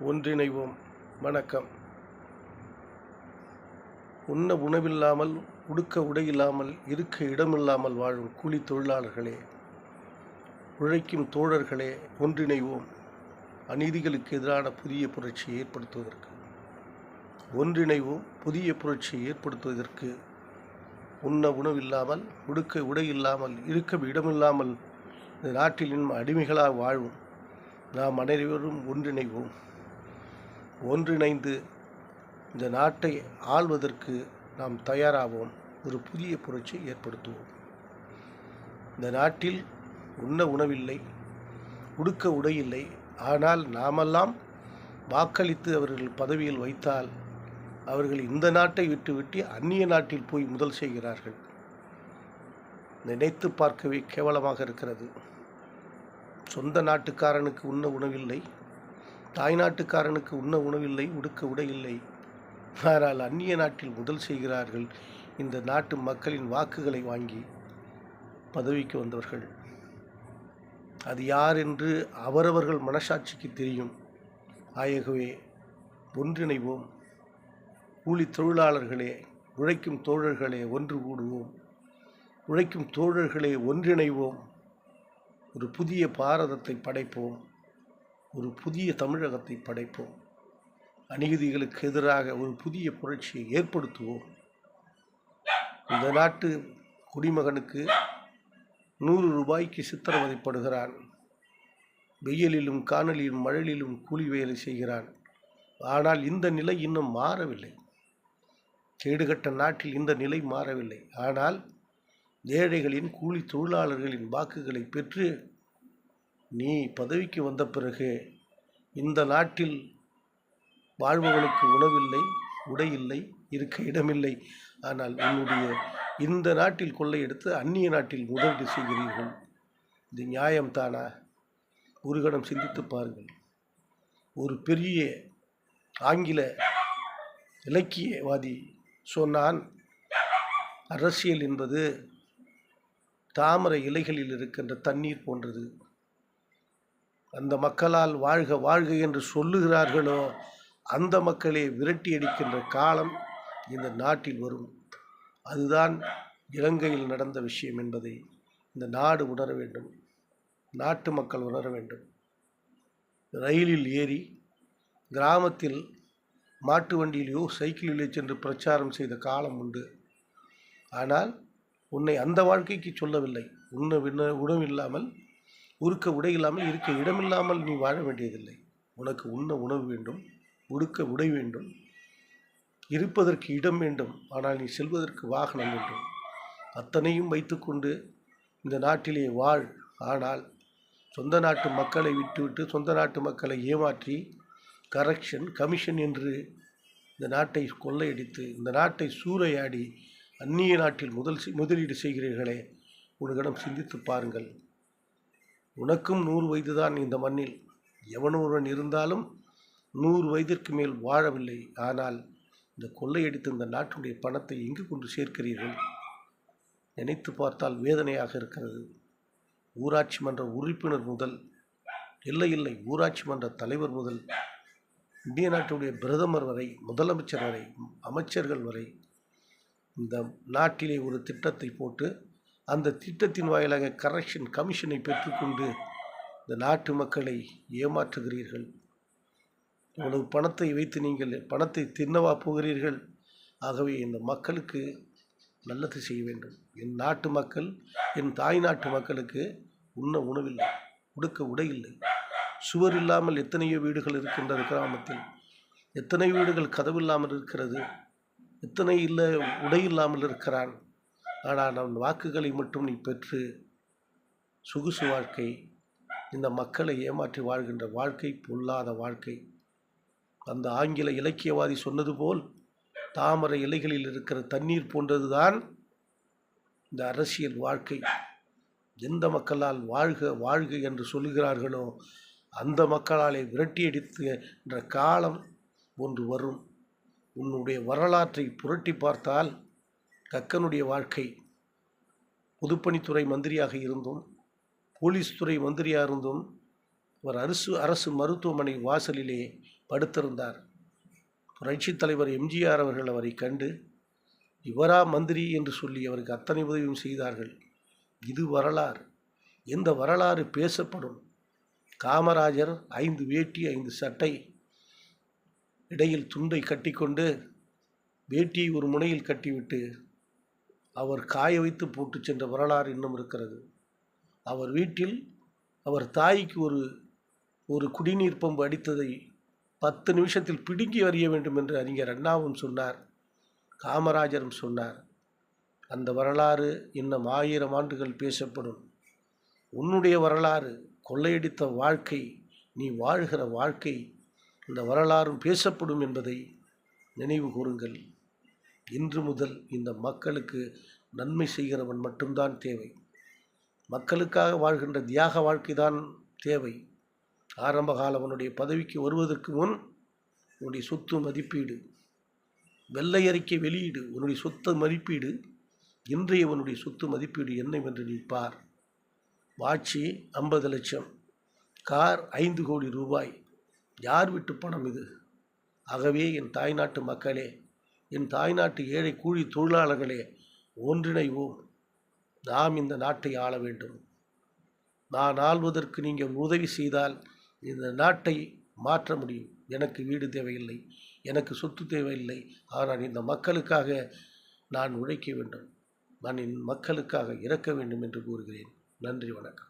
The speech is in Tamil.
ஒன்றிணைவோம். வணக்கம். உண்ண உணவில்லாமல், உடுக்க உடையில்லாமல், இருக்க இடமில்லாமல் வாழும் கூலி தொழிலாளர்களே, உழைக்கும் தோழர்களே, ஒன்றிணைவோம். அநீதிகளுக்கு எதிரான புதிய புரட்சியை ஏற்படுத்துவதற்கு ஒன்றிணைவோம். புதிய புரட்சியை ஏற்படுத்துவதற்கு உண்ண உணவில்லாமல், உடுக்க உடை இல்லாமல், இருக்க இடமில்லாமல் இந்த நாட்டில் இன்னும் அடிமைகளாக வாழும் நாம் அனைவரும் ஒன்றிணைவோம். ஒன்றிணைந்து இந்த நாட்டை ஆள்வதற்கு நாம் தயாராவோம். ஒரு புதிய புரட்சியை ஏற்படுத்துவோம். இந்த நாட்டில் உண்ண உணவில்லை, உடுக்க உடை இல்லை. ஆனால் நாமெல்லாம் வாக்களித்து அவர்கள் பதவியில் வைத்தால் அவர்கள் இந்த நாட்டை விட்டுவிட்டு அந்நிய நாட்டில் போய் முதல் செய்கிறார்கள். நினைத்து பார்க்கவே கேவலமாக இருக்கிறது. சொந்த நாட்டுக்காரனுக்கு உண்ண உணவில்லை, தாய் நாட்டுக்காரனுக்கு உண்ண உணவில்லை, உடுக்க உடை இல்லை. ஆனால் அந்நிய நாட்டில் முதல் செய்கிறார்கள். இந்த நாட்டு மக்களின் வாக்குகளை வாங்கி பதவிக்கு வந்தவர்கள். அது யார் என்று அவரவர்கள் மனசாட்சிக்கு தெரியும். ஆகவே ஒன்றிணைவோம். கூலி தொழிலாளர்களே, உழைக்கும் தோழர்களே, ஒன்று கூடுவோம். உழைக்கும் தோழர்களே, ஒன்றிணைவோம். ஒரு புதிய பாரதத்தை படைப்போம். ஒரு புதிய தமிழகத்தை படைப்போம். அநீதிகளுக்கு எதிராக ஒரு புதிய புரட்சியை ஏற்படுத்துவோம். இந்த நாட்டு குடிமகனுக்கு 100 ரூபாய்க்கு சித்திரவதைப்படுகிறான். வெயிலிலும் காணலிலும் மழையிலும் கூலி வேலை செய்கிறான். ஆனால் இந்த நிலை இன்னும் மாறவில்லை. கேடுகட்ட நாட்டில் இந்த நிலை மாறவில்லை. ஆனால் ஏழைகளின், கூலி தொழிலாளர்களின் வாக்குகளை பெற்று நீ பதவிக்கு வந்த பிறகு இந்த நாட்டில் வாழ்பவனுக்கு உணவில்லை, உடை இல்லை, இருக்க இடமில்லை. ஆனால் உன்னுடைய இந்த நாட்டில் கொள்ளையெடுத்து அந்நிய நாட்டில் முதலீடு செய்கிறீர்கள். இது நியாயம்தானா? ஒரு கணம் சிந்தித்து பாருங்கள். ஒரு பெரிய ஆங்கில இலக்கியவாதி சொன்னான், அரசியல் என்பது தாமரை இலைகளில் இருக்கின்ற தண்ணீர் போன்றது. அந்த மக்களால் வாழ்க வாழ்க என்று சொல்லுகிறார்களோ அந்த மக்களை விரட்டி அடிக்கின்ற காலம் இந்த நாட்டில் வரும். அதுதான் இலங்கையில் நடந்த விஷயம் என்பதை இந்த நாடு உணர வேண்டும். நாட்டு மக்கள் உணர வேண்டும். ரயிலில் ஏறி கிராமத்தில் மாட்டு வண்டியிலேயோ சைக்கிளிலே சென்று பிரச்சாரம் செய்த காலம் உண்டு. ஆனால் உன்னை அந்த வாழ்க்கைக்கு சொல்லவில்லை. உணவில்லாமல், உடுக்க உடை இல்லாமல், இருக்க இடமில்லாமல் நீ வாழ வேண்டியதில்லை. உனக்கு உண்ண உணவு வேண்டும், உடுக்க உடை வேண்டும், இருப்பதற்கு இடம் வேண்டும். ஆனால் நீ செல்வதற்கு வாகனம் வேண்டும். அத்தனையும் வைத்துக்கொண்டு இந்த நாட்டிலே வாழ். ஆனால் சொந்த நாட்டு மக்களை விட்டுவிட்டு சொந்த நாட்டு மக்களை ஏமாற்றி கரெக்ஷன், கமிஷன் என்று இந்த நாட்டை கொள்ளையடித்து, இந்த நாட்டை சூறையாடி அந்நிய நாட்டில் முதலீடு செய்கிறீர்களே, ஒரு கணம் சிந்தித்து பாருங்கள். உனக்கும் 100 வயது தான் இந்த மண்ணில். எவனொருவன் இருந்தாலும் 100 வயதிற்கு மேல் வாழவில்லை. ஆனால் இந்த கொள்ளையடித்து இந்த நாட்டுடைய பணத்தை எங்கு கொண்டு சேர்க்கிறீர்கள்? நினைத்து பார்த்தால் வேதனையாக இருக்கிறது. ஊராட்சி மன்ற உறுப்பினர் முதல், இல்லை ஊராட்சி மன்ற தலைவர் முதல், இந்திய நாட்டுடைய பிரதமர் வரை, முதலமைச்சர் வரை, அமைச்சர்கள் வரை இந்த நாட்டிலே ஒரு திட்டத்தை போட்டு அந்த திட்டத்தின் வாயிலாக கரெக்ஷன், கமிஷனை பெற்றுக்கொண்டு இந்த நாட்டு மக்களை ஏமாற்றுகிறீர்கள். இவ்வளவு பணத்தை வைத்து நீங்கள் பணத்தை தின்னவா போகிறீர்கள்? ஆகவே இந்த மக்களுக்கு நல்லது செய்ய வேண்டும். என் நாட்டு மக்கள், என் தாய் நாட்டு மக்களுக்கு உண்ண உணவில்லை, உடுக்க உடை இல்லை. சுவர் இல்லாமல் எத்தனையோ வீடுகள் இருக்கின்றது கிராமத்தில். எத்தனை வீடுகள் கதவில்லாமல் இருக்கிறது. எத்தனை உடை இல்லாமல் இருக்கிறான். ஆனால் நம் வாக்குகளை மட்டும் நீ பெற்று சொகுசு வாழ்க்கை, இந்த மக்களை ஏமாற்றி வாழ்கின்ற வாழ்க்கை பொல்லாத வாழ்க்கை. அந்த ஆங்கில இலக்கியவாதி சொன்னது போல் தாமரை இலைகளில் இருக்கிற தண்ணீர் போன்றதுதான் இந்த அரசியல் வாழ்க்கை. எந்த மக்களால் வாழ்க வாழ்க என்று சொல்லுகிறார்களோ அந்த மக்களாலே விரட்டி அடித்துன்ற காலம் ஒன்று வரும். உன்னுடைய வரலாற்றை புரட்டி பார்த்தால் கக்கனுடைய வாழ்க்கை, பொதுப்பணித்துறை மந்திரியாக இருந்தும், போலீஸ் துறை மந்திரியாக இருந்தும், அவர் அரசு மருத்துவமனை வாசலிலே படுத்திருந்தார். புரட்சித் தலைவர் எம்ஜிஆர் அவர்கள் அவரை கண்டு இவரா மந்திரி என்று சொல்லி அவருக்கு அத்தனை உதவியும் செய்தார்கள். இது வரலாறு. இந்த வரலாறு பேசப்படும். காமராஜர் 5 வேட்டி 5 சட்டை, இடையில் துண்டை கட்டிக்கொண்டு வேட்டியை ஒரு முனையில் கட்டிவிட்டு அவர் காய வைத்து போட்டு சென்ற வரலாறு இன்னும் இருக்கிறது. அவர் வீட்டில் அவர் தாய்க்கு ஒரு குடிநீர் பம்பு அடித்ததை 10 நிமிஷத்தில் பிடுங்கி அறிய வேண்டும் என்று அறிஞர் அண்ணாவும் சொன்னார், காமராஜரும் சொன்னார். அந்த வரலாறு இன்னும் 1000 ஆண்டுகள் பேசப்படும். உன்னுடைய வரலாறு, கொள்ளையடித்த வாழ்க்கை, நீ வாழ்கிற வாழ்க்கை, இந்த வரலாறும் பேசப்படும் என்பதை நினைவு கூறுங்கள். இன்று முதல் இந்த மக்களுக்கு நன்மை செய்கிறவன் மட்டும்தான் தேவை. மக்களுக்காக வாழ்கின்ற தியாக வாழ்க்கைதான் தேவை. ஆரம்ப காலவனுடைய பதவிக்கு வருவதற்கு முன் உன்னுடைய சொத்து மதிப்பீடு, வெள்ளை அறிக்கை வெளியீடு, உன்னுடைய சொத்து மதிப்பீடு, இன்றைய உன்னுடைய சொத்து மதிப்பீடு என்னவென்று நீ பார். வாட்சி 50 லட்சம், கார் 5 கோடி ரூபாய். யார் வீட்டு பணம் இது? ஆகவே என் தாய்நாட்டு மக்களே, என் தாய்நாட்டு ஏழை கூலி தொழிலாளர்களே, ஒன்றிணைவோம். நாம் இந்த நாட்டை ஆள வேண்டும். நான் ஆள்வதற்கு நீங்கள் உதவி செய்தால் இந்த நாட்டை மாற்ற முடியும். எனக்கு வீடு தேவையில்லை, எனக்கு சொத்து தேவையில்லை. ஆனால் இந்த மக்களுக்காக நான் உழைக்க வேண்டும். நான் என் மக்களுக்காக இறக்க வேண்டும் என்று கூறுகிறேன். நன்றி, வணக்கம்.